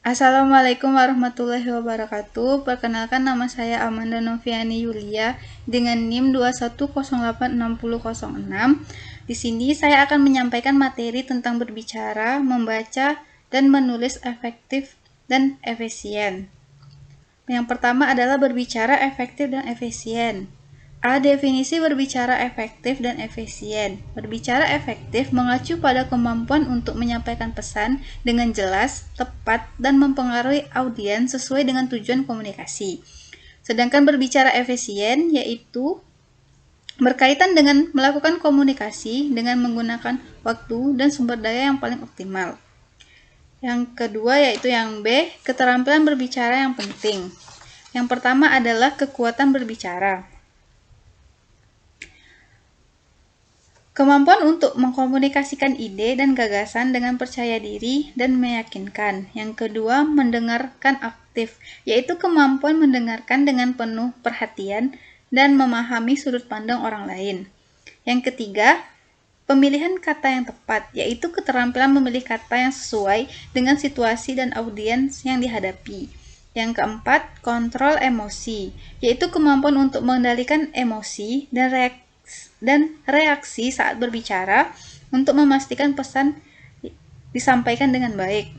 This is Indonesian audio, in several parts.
Assalamualaikum warahmatullahi wabarakatuh. Perkenalkan, nama saya Amanda Noviani Yulia dengan NIM 210860006. Di sini saya akan menyampaikan materi tentang berbicara, membaca, dan menulis efektif dan efisien. Yang pertama adalah berbicara efektif dan efisien. Definisi berbicara efektif dan efisien. Berbicara efektif mengacu pada kemampuan untuk menyampaikan pesan dengan jelas, tepat, dan mempengaruhi audiens sesuai dengan tujuan komunikasi. Sedangkan berbicara efisien yaitu berkaitan dengan melakukan komunikasi dengan menggunakan waktu dan sumber daya yang paling optimal. Yang kedua yaitu yang B, keterampilan berbicara yang penting. Yang pertama adalah kekuatan berbicara. Kemampuan untuk mengkomunikasikan ide dan gagasan dengan percaya diri dan meyakinkan. Yang kedua, mendengarkan aktif, yaitu kemampuan mendengarkan dengan penuh perhatian dan memahami sudut pandang orang lain. Yang ketiga, pemilihan kata yang tepat, yaitu keterampilan memilih kata yang sesuai dengan situasi dan audiens yang dihadapi. Yang keempat, kontrol emosi, yaitu kemampuan untuk mengendalikan emosi dan reaksi saat berbicara untuk memastikan pesan disampaikan dengan baik.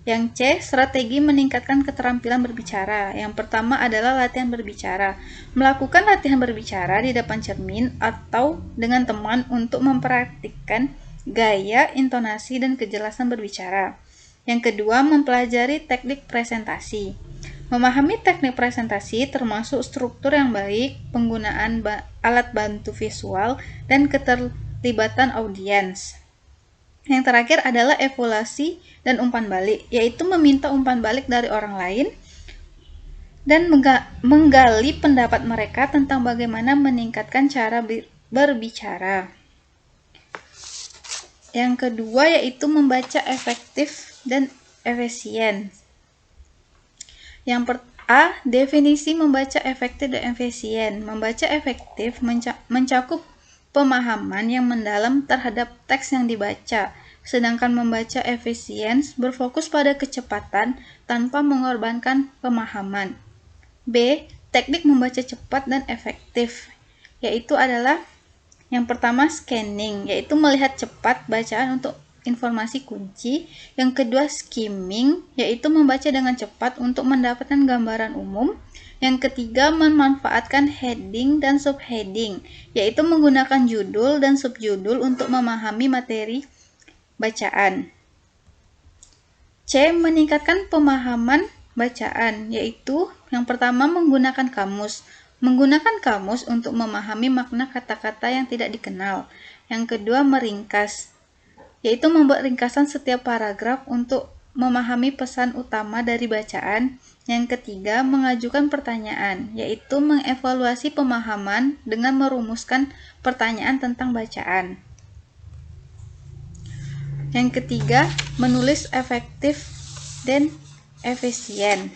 Yang C, strategi meningkatkan keterampilan berbicara. Yang pertama adalah latihan berbicara. Melakukan latihan berbicara di depan cermin atau dengan teman untuk mempraktikkan gaya, intonasi, dan kejelasan berbicara. Yang kedua, mempelajari teknik presentasi. Memahami teknik presentasi termasuk struktur yang baik, penggunaan alat bantu visual, dan keterlibatan audiens. Yang terakhir adalah evaluasi dan umpan balik, yaitu meminta umpan balik dari orang lain dan menggali pendapat mereka tentang bagaimana meningkatkan cara berbicara. Yang kedua yaitu membaca efektif dan efisien. Definisi membaca efektif dan efisien. Membaca efektif mencakup pemahaman yang mendalam terhadap teks yang dibaca, sedangkan membaca efisien berfokus pada kecepatan tanpa mengorbankan pemahaman. B. Teknik membaca cepat dan efektif, yaitu adalah yang pertama scanning, yaitu melihat cepat bacaan untuk informasi kunci. Yang kedua skimming, yaitu membaca dengan cepat untuk mendapatkan gambaran umum. Yang ketiga memanfaatkan heading dan subheading, yaitu menggunakan judul dan subjudul untuk memahami materi bacaan. C. Meningkatkan pemahaman bacaan, yaitu yang pertama menggunakan kamus. Menggunakan kamus untuk memahami makna kata-kata yang tidak dikenal. Yang kedua meringkas, yaitu membuat ringkasan setiap paragraf untuk memahami pesan utama dari bacaan. Yang ketiga, mengajukan pertanyaan, yaitu mengevaluasi pemahaman dengan merumuskan pertanyaan tentang bacaan. Yang ketiga, menulis efektif dan efisien.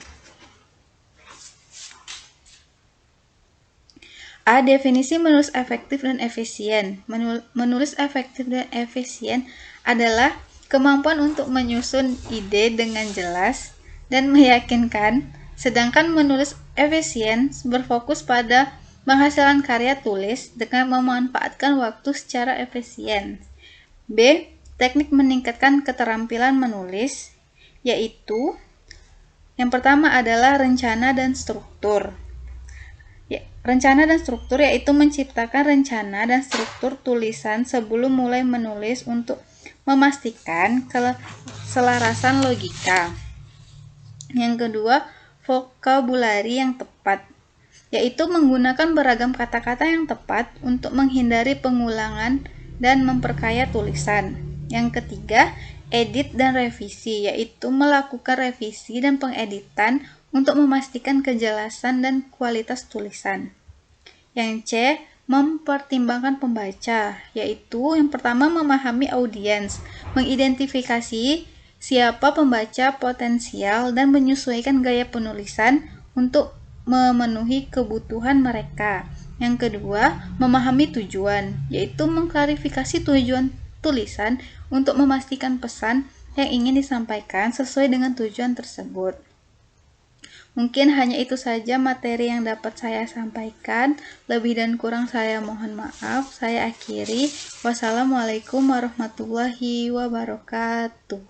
Definisi menulis efektif dan efisien. Menulis efektif dan efisien adalah kemampuan untuk menyusun ide dengan jelas dan meyakinkan, sedangkan menulis efisien berfokus pada menghasilkan karya tulis dengan memanfaatkan waktu secara efisien. B. Teknik meningkatkan keterampilan menulis, yaitu yang pertama adalah rencana dan struktur. Rencana dan struktur yaitu menciptakan rencana dan struktur tulisan sebelum mulai menulis untuk memastikan keselarasan logika. Yang kedua, vokabulari yang tepat, yaitu menggunakan beragam kata-kata yang tepat untuk menghindari pengulangan dan memperkaya tulisan. Yang ketiga, edit dan revisi, yaitu melakukan revisi dan pengeditan untuk memastikan kejelasan dan kualitas tulisan. Yang C, mempertimbangkan pembaca, yaitu yang pertama memahami audiens, mengidentifikasi siapa pembaca potensial dan menyesuaikan gaya penulisan untuk memenuhi kebutuhan mereka. Yang kedua, memahami tujuan, yaitu mengklarifikasi tujuan tulisan untuk memastikan pesan yang ingin disampaikan sesuai dengan tujuan tersebut. Mungkin hanya itu saja materi yang dapat saya sampaikan. Lebih dan kurang saya mohon maaf. Saya akhiri. Wassalamualaikum warahmatullahi wabarakatuh.